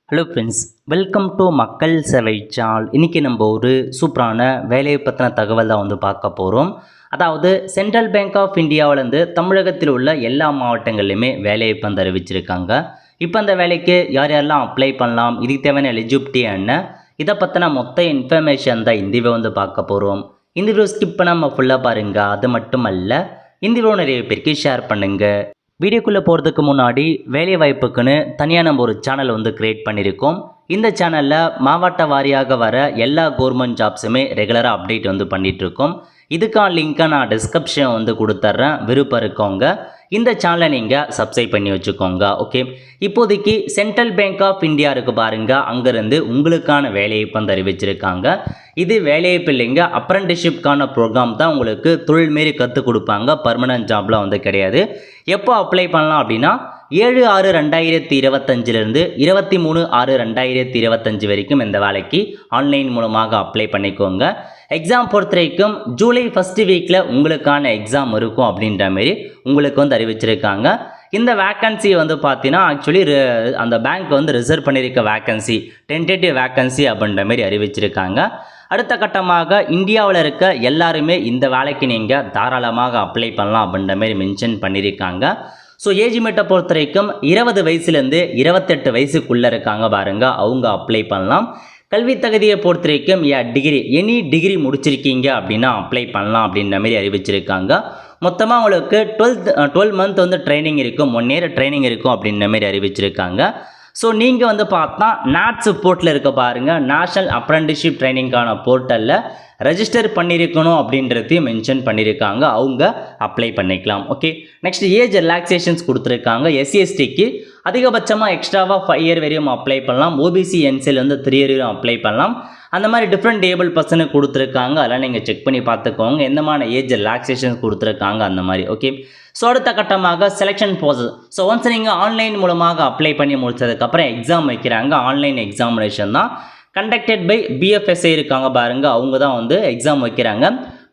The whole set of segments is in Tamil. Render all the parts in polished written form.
ஹலோ ஃப்ரெண்ட்ஸ், வெல்கம் டு மக்கள் சேவை சேனல். இன்றைக்கி நம்ம ஒரு சூப்பரான வேலையை பற்றின தகவல் தான் பார்க்க போகிறோம். அதாவது சென்ட்ரல் பேங்க் ஆஃப் இந்தியாவிலேருந்து தமிழகத்தில் உள்ள எல்லா மாவட்டங்கள்லையுமே வேலைவாய்ப்பு அறிவிச்சிருக்காங்க. இப்போ அந்த வேலைக்கு யார் யாரெல்லாம் அப்ளை பண்ணலாம், இதுக்கு தேவையான எலிஜிபிலிட்டி என்ன, இதை பற்றின மொத்த இன்ஃபர்மேஷன் தான் இந்த வீடியோ பார்க்க போகிறோம். இந்த வீடியோ ஸ்கிப் பண்ணாமல் ஃபுல்லாக பாருங்கள். அது மட்டும் அல்ல, இந்த வீடியோ நிறைய பேருக்கு ஷேர் பண்ணுங்கள். வீடியோக்குள்ளே போகிறதுக்கு முன்னாடி வேலை வாய்ப்புக்குன்னு தனியாக நம்ம ஒரு சேனல் க்ரியேட் பண்ணியிருக்கோம். இந்த சேனலில் மாவட்ட வாரியாக வர எல்லா கவர்மெண்ட் ஜாப்ஸுமே ரெகுலராக அப்டேட் பண்ணிகிட்ருக்கோம். இதுக்கான லிங்க்கை நான் டிஸ்கிரிப்ஷன் கொடுத்துட்றேன். விருப்பம் இருக்கவங்க இந்த சேனலை நீங்கள் சப்ஸ்கிரைப் பண்ணி வச்சுக்கோங்க. ஓகே, இப்போதைக்கு சென்ட்ரல் பேங்க் ஆஃப் இந்தியா இருக்குது பாருங்கள், அங்கேருந்து உங்களுக்கான வேலைவாய்ப்பு அறிவிச்சிருக்காங்க. இது வேலைவாய்ப்பு இல்லைங்க, அப்ரெண்டிஸ்ஷிப்கான ப்ரோக்ராம் தான். உங்களுக்கு தொழில் மாரி கற்றுக் கொடுப்பாங்க, பர்மனன்ட் ஜாப்லாம் கிடையாது. எப்போ அப்ளை பண்ணலாம் அப்படின்னா 7/6/2025 23/6/2025 வரைக்கும் இந்த வேலைக்கு ஆன்லைன் மூலமாக அப்ளை பண்ணிக்கோங்க. எக்ஸாம் பொறுத்த வரைக்கும் ஜூலை ஃபஸ்ட் வீக்கில் உங்களுக்கான எக்ஸாம் இருக்கும் அப்படின்ற மாரி உங்களுக்கு அறிவிச்சிருக்காங்க. இந்த வேக்கன்சி பார்த்தீங்கன்னா ஆக்சுவலி அந்த பேங்க் ரிசர்வ் பண்ணியிருக்க வேக்கன்சி, டென்டேட்டிவ் வேக்கன்சி அப்படின்ற மாரி அறிவிச்சிருக்காங்க. அடுத்த கட்டமாக இந்தியாவில் இருக்க எல்லாருமே இந்த வேலைக்கு நீங்கள் தாராளமாக அப்ளை பண்ணலாம் அப்படின்ற மாரி மென்ஷன் பண்ணியிருக்காங்க. ஸோ ஏஜ் லிமிட்டை பொறுத்த வரைக்கும் 20 வயசுலேருந்து 28 வயசுக்குள்ளே இருக்காங்க பாருங்க, அவங்க அப்ளை பண்ணலாம். கல்வி தகுதியை பொறுத்த வரைக்கும் எனி டிகிரி முடிச்சிருக்கீங்க அப்படின்னா அப்ளை பண்ணலாம் அப்படின்ற மாதிரி அறிவிச்சிருக்காங்க. மொத்தமாக உங்களுக்கு 12 மந்த் ட்ரைனிங் இருக்கும், 1 இயர் ட்ரைனிங் இருக்கும் அப்படின்ற மாதிரி அறிவிச்சிருக்காங்க. ஸோ நீங்கள் பார்த்தா நாட்ஸ் போர்ட்டில் இருக்க பாருங்கள், நேஷனல் அப்ரெண்டிஸ்ஷிப் ட்ரைனிங்கான போர்ட்டலில் ரெஜிஸ்டர் பண்ணியிருக்கணும் அப்படின்றதையும் மென்ஷன் பண்ணியிருக்காங்க. அவங்க அப்ளை பண்ணிக்கலாம். ஓகே, நெக்ஸ்ட் ஏஜ் ரிலாக்ஸேஷன்ஸ் கொடுத்துருக்காங்க. எஸ்சிஎஸ்டிக்கு அதிகபட்சமாக எக்ஸ்ட்ராவாக 5 இயர் வரையும் அப்ளை பண்ணலாம். ஓபிசி என்சில் 3 இயர் வரையும் அப்ளை பண்ணலாம். அந்த மாதிரி டிஃப்ரெண்ட் ஏபிள் பர்சனுக்கு கொடுத்துருக்காங்க. அதெல்லாம் நீங்கள் செக் பண்ணி பார்த்துக்கோங்க எந்த மாதிரி ஏஜ் ரிலாக்ஸேஷன்ஸ் கொடுத்துருக்காங்க அந்த மாதிரி. ஓகே, ஸோ அடுத்த கட்டமாக செலெக்ஷன் ப்ராசஸ். ஸோ ஒன்ஸ் நீங்கள் ஆன்லைன் மூலமாக அப்ளை பண்ணி முடிச்சதுக்கப்புறம் எக்ஸாம் வைக்கிறாங்க. ஆன்லைன் எக்ஸாமினேஷன் தான் கண்டக்டட் பை பிஎஃப்எஸ்ஐ இருக்காங்க பாருங்க, அவங்க தான் எக்ஸாம் வைக்கிறாங்க.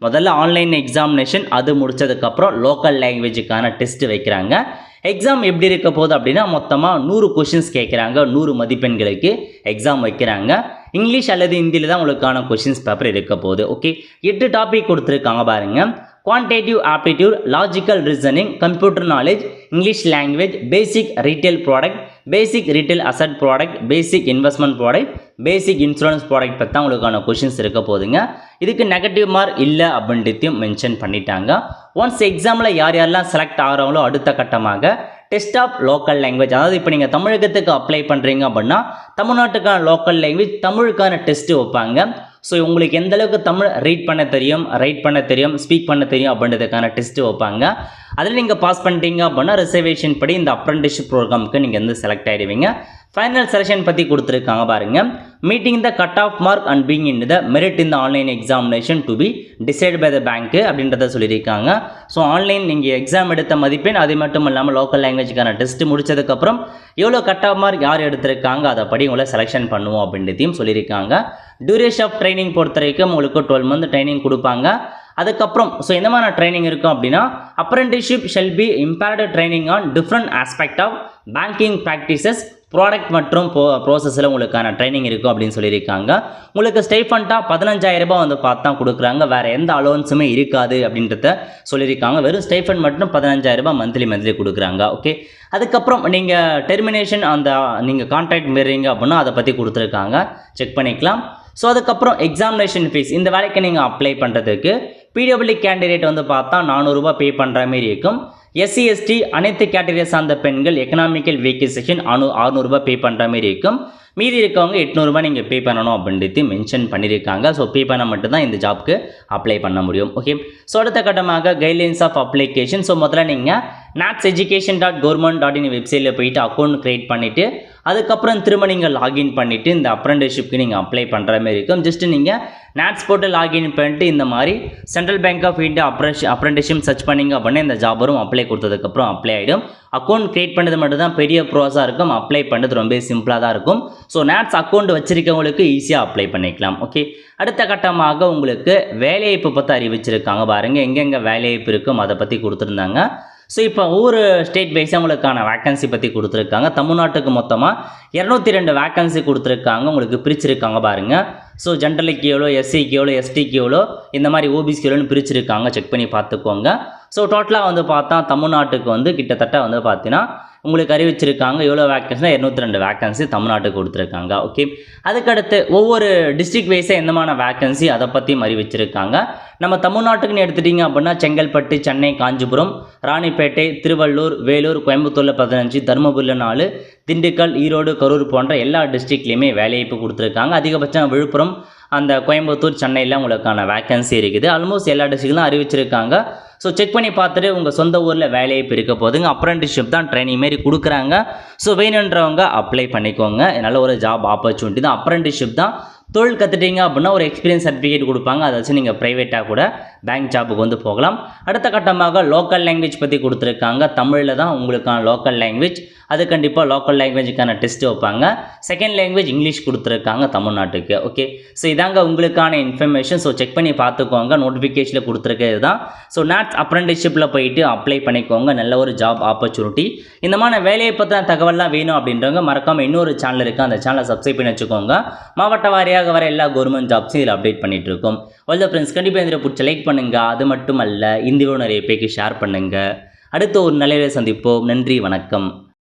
முதல்ல ஆன்லைன் எக்ஸாமினேஷன், அது முடிச்சதுக்கப்புறம் லோக்கல் லாங்குவேஜுக்கான டெஸ்ட் வைக்கிறாங்க. எக்ஸாம் எப்படி இருக்க போகுது அப்படின்னா மொத்தமாக 100 கொஷின்ஸ் கேட்குறாங்க. 100 மதிப்பெண்களுக்கு எக்ஸாம் வைக்கிறாங்க. இங்கிலீஷ் அல்லது ஹிந்தியில் தான் உங்களுக்கான கொஷின்ஸ் பேப்பர் இருக்க போகுது. ஓகே, 8 டாபிக் கொடுத்துருக்காங்க பாருங்கள். Quantitative aptitude, logical reasoning, computer knowledge, English language, basic retail product, basic retail asset product, basic investment product, basic insurance product பற்றி தான் உங்களுக்கான கொஷின்ஸ் இருக்க போதுங்க. இதுக்கு நெகட்டிவ் மார்க் இல்லை அப்படின்றதையும் மென்ஷன் பண்ணிட்டாங்க. ஒன்ஸ் எக்ஸாமில் யார் யாரெல்லாம் செலக்ட் ஆகிறாங்களோ அடுத்த கட்டமாக டெஸ்ட் ஆஃப் லோக்கல் லாங்குவேஜ், அதாவது இப்போ நீங்கள் தமிழகத்துக்கு அப்ளை பண்ணுறீங்க அப்படின்னா தமிழ்நாட்டுக்கான லோக்கல் லாங்குவேஜ் தமிழுக்கான டெஸ்ட்டு வைப்பாங்க. ஸோ உங்களுக்கு எந்த அளவுக்கு தமிழ் ரீட் பண்ண தெரியும், ரைட் பண்ண தெரியும், ஸ்பீக் பண்ண தெரியும் அப்படின்றதுக்கான டெஸ்ட்டு வைப்பாங்க. அதில் நீங்கள் பாஸ் பண்ணிட்டீங்க அப்படின்னா ரிசர்வேஷன் படி இந்த அப்ரெண்டிஸ்ஷிப் ப்ரோக்ராமுக்கு நீங்கள் செலக்ட் ஆகிடுவீங்க. ஃபைனல் செலெக்ஷன் பற்றி கொடுத்துருக்காங்க பாருங்கள். Meeting the cut off mark and being in the merit in the online examination to be decided by the bank அப்படின்றத சொல்லியிருக்காங்க. ஸோ ஆன்லைன் நீங்கள் எக்ஸாம் எடுத்த மதிப்பெண், அது மட்டும் இல்லாமல் லோக்கல் லாங்குவேஜுக்கான டெஸ்ட் முடிச்சதுக்கப்புறம் எவ்வளோ கட் ஆஃப் மார்க் யார் எடுத்திருக்காங்க அதை படி உங்களை செலெக்ஷன் பண்ணுவோம் அப்படின்றதையும் சொல்லியிருக்காங்க. டியூரேஷன் ஆஃப் ட்ரைனிங் பொறுத்த வரைக்கும் உங்களுக்கு 12 மந்த் ட்ரைனிங் கொடுப்பாங்க. அதுக்கப்புறம் ஸோ எந்த மாதிரி ட்ரைனிங் இருக்கும் அப்படின்னா apprenticeship shall be imparted training on different aspect of banking practices, product மற்றும் ப்ரோசஸில் உங்களுக்கான ட்ரைனிங் இருக்கும் அப்படின்னு சொல்லியிருக்காங்க. உங்களுக்கு ஸ்டைஃபண்டாக 15,000 ரூபாய் பார்த்தா கொடுக்குறாங்க. வேறு எந்த அலோவன்ஸுமே இருக்காது அப்படின்றத சொல்லியிருக்காங்க. வெறும் ஸ்டைஃபண்ட் மட்டும் 15,000 ரூபாய் மந்த்லி கொடுக்குறாங்க. ஓகே, அதுக்கப்புறம் நீங்கள் டெர்மினேஷன் அந்த நீங்கள் கான்ட்ராக்ட் மீறீங்க அப்படின்னா அதை பற்றி கொடுத்துருக்காங்க, செக் பண்ணிக்கலாம். ஸோ அதுக்கப்புறம் எக்ஸாமினேஷன் ஃபீஸ், இந்த வேலைக்கு நீங்கள் அப்ளை பண்ணுறதுக்கு பிடபிள்யூ கேண்டிடேட் பார்த்தா 400 ரூபாய் பே பண்ணுற மாதிரி இருக்கும். எஸ்சி எஸ்டி அனைத்து கேட்டகரியை சார்ந்த பெண்கள், எக்கனாமிக்கல் வீக் செக்ஷன் 600 ரூபாய் பே பண்ணுற மாதிரி இருக்கும். மீதி இருக்கவங்க 800 ரூபாய் நீங்கள் பே பண்ணணும் அப்படின்றது மென்ஷன் பண்ணியிருக்காங்க. ஸோ பே பண்ண மட்டும்தான் இந்த ஜாப்க்கு அப்ளை பண்ண முடியும். ஓகே, ஸோ அடுத்த கட்டமாக கைட்லைன்ஸ் ஆஃப் அப்ளிகேஷன். ஸோ முதல்ல நீங்கள் natseducation.government.in வெப்சைட்டில் போயிட்டு அக்கௌண்ட் க்ரியேட் பண்ணிவிட்டு அதுக்கப்புறம் திரும்ப நீங்கள் லாகின் பண்ணிவிட்டு இந்த அப்ரெண்டிஸ்ஷிப்க்கு நீங்கள் அப்ளை பண்ணுற மாதிரி இருக்கும். ஜஸ்ட் நீங்கள் நாட்ஸ் போட்டு லாகின் பண்ணிட்டு இந்த மாதிரி central bank of India apprenticeship search பண்ணிங்க அப்படின்னா இந்த ஜாப் வரும். அப்ளை கொடுத்ததுக்கப்புறம் அப்ளை ஆகிடும். அக்கௌண்ட் க்ரியேட் பண்ணது மட்டும் தான் பெரிய ப்ரோஸாக இருக்கும். அப்ளை பண்ணுறது ரொம்ப சிம்பிளாக தான் இருக்கும். ஸோ நாட்ஸ் அக்கௌண்ட் வச்சிருக்கவங்களுக்கு ஈஸியாக அப்ளை பண்ணிக்கலாம். ஓகே, அடுத்த கட்டமாக உங்களுக்கு வேலைவாய்ப்பு பற்றி அறிவிச்சிருக்காங்க பாருங்கள், எங்கெங்கே வேலைவாய்ப்பு இருக்கும் அதை பற்றி கொடுத்துருந்தாங்க. ஸோ இப்போ ஒவ்வொரு ஸ்டேட் வைஸாக உங்களுக்கான வேக்கன்சி பற்றி கொடுத்துருக்காங்க. தமிழ்நாட்டுக்கு மொத்தமாக 202 வேக்கன்சி கொடுத்துருக்காங்க. உங்களுக்கு பிரிச்சிருக்காங்க பாருங்கள். ஸோ ஜென்ரலுக்கு எவ்வளோ, எஸ்சிக்கு எவ்வளோ, எஸ்டிக்கு எவ்வளோ, இந்த மாதிரி ஓபிசிக்கு எவ்வளோன்னு பிரிச்சிருக்காங்க. செக் பண்ணி பார்த்துக்கோங்க. ஸோ டோட்டலாக வந்து பார்த்தா தமிழ்நாட்டுக்கு வந்து கிட்டத்தட்ட வந்து பார்த்தீங்கன்னா உங்களுக்கு அறிவிச்சிருக்காங்க எவ்வளோ வேக்கன்சினா 202 வேக்கன்சி தமிழ்நாட்டுக்கு கொடுத்துருக்காங்க. ஓகே, அதுக்கடுத்து ஒவ்வொரு டிஸ்ட்ரிக்ட் வைஸாக எந்தமான வேக்கன்சி அதை பற்றியும் அறிவிச்சிருக்காங்க. நம்ம தமிழ்நாட்டுக்குன்னு எடுத்துட்டிங்க அப்படின்னா செங்கல்பட்டு, சென்னை, காஞ்சிபுரம், ராணிப்பேட்டை, திருவள்ளூர், வேலூர், கோயம்புத்தூரில் 15, தருமபுரியில் 4, திண்டுக்கல், ஈரோடு, கரூர் போன்ற எல்லா டிஸ்ட்ரிக்ட்லேயுமே வேலைவாய்ப்பு கொடுத்துருக்காங்க. அதிகபட்சம் விழுப்புரம், அந்த கோயம்புத்தூர், சென்னையில் உங்களுக்கான வேக்கன்சி இருக்குது. ஆல்மோஸ்ட் எல்லா டிஸ்ட்ரிக்ட்லாம் அறிவிச்சிருக்காங்க. ஸோ செக் பண்ணி பார்த்துட்டு உங்கள் சொந்த ஊரில் வேலைவாய்ப்பு இருக்க போதுங்க. அப்ரெண்டிஸ்ஷிப் தான் ட்ரைனிங் மாரி கொடுக்குறாங்க. ஸோ வேணுன்றவங்க அப்ளை பண்ணிக்கோங்க. நல்ல ஒரு ஜாப் ஆப்பர்ச்சுனிட்டி தான். அப்ரெண்டிஸ்ஷிப் தான். தொழில் கற்றுட்டீங்க அப்படின்னா ஒரு எக்ஸ்பீரியன்ஸ் சர்டிஃபிகேட் கொடுப்பாங்க. அதை வச்சு நீங்கள் ப்ரைவேட்டாக கூட பேங்க் ஜாப்புக்கு வந்து போகலாம். அடுத்த கட்டமாக லோக்கல் லாங்குவேஜ் பற்றி கொடுத்துருக்காங்க. தமிழில் தான் உங்களுக்கான லோக்கல் லாங்குவேஜ். அது கண்டிப்பாக லோக்கல் லாங்குவேஜுக்கான டெஸ்ட் வைப்பாங்க. செகண்ட் லாங்குவேஜ் இங்கிலீஷ் கொடுத்துருக்காங்க தமிழ்நாட்டுக்கு. ஓகே, ஸோ இதாங்க உங்களுக்கான இன்ஃபர்மேஷன். ஸோ செக் பண்ணி பார்த்துக்கோங்க. நோட்டிஃபிகேஷனில் கொடுத்துருக்கிறது தான். ஸோ நாட்ஸ் அப்ரெண்டிஸ்ஷிப்பில் போயிட்டு அப்ளை பண்ணிக்கோங்க. நல்ல ஒரு ஜாப் ஆப்பர்ச்சுனிட்டி. இந்த மாதிரி வேலையை பற்றின தகவல்லாம் வேணும் அப்படின்றவங்க மறக்காமல் இன்னொரு சேனல் இருக்குது, அந்த சேனலை சப்ஸ்கிரைப் பண்ணி வச்சுக்கோங்க. மாவட்ட வாரியாக வர எல்லா கவர்மெண்ட் ஜாப்ஸும் இதில் அப்டேட் பண்ணிட்டு இருக்கோம். வெல் ஃப்ரெண்ட்ஸ், கண்டிப்பாக இந்த பிடிச்ச லைக் பண்ணுங்கள். அது மட்டும் அல்ல, இந்த வீடியோ நிறைய பேருக்கு ஷேர் பண்ணுங்கள். அடுத்த ஒரு நல்ல சந்திப்போம். நன்றி, வணக்கம்.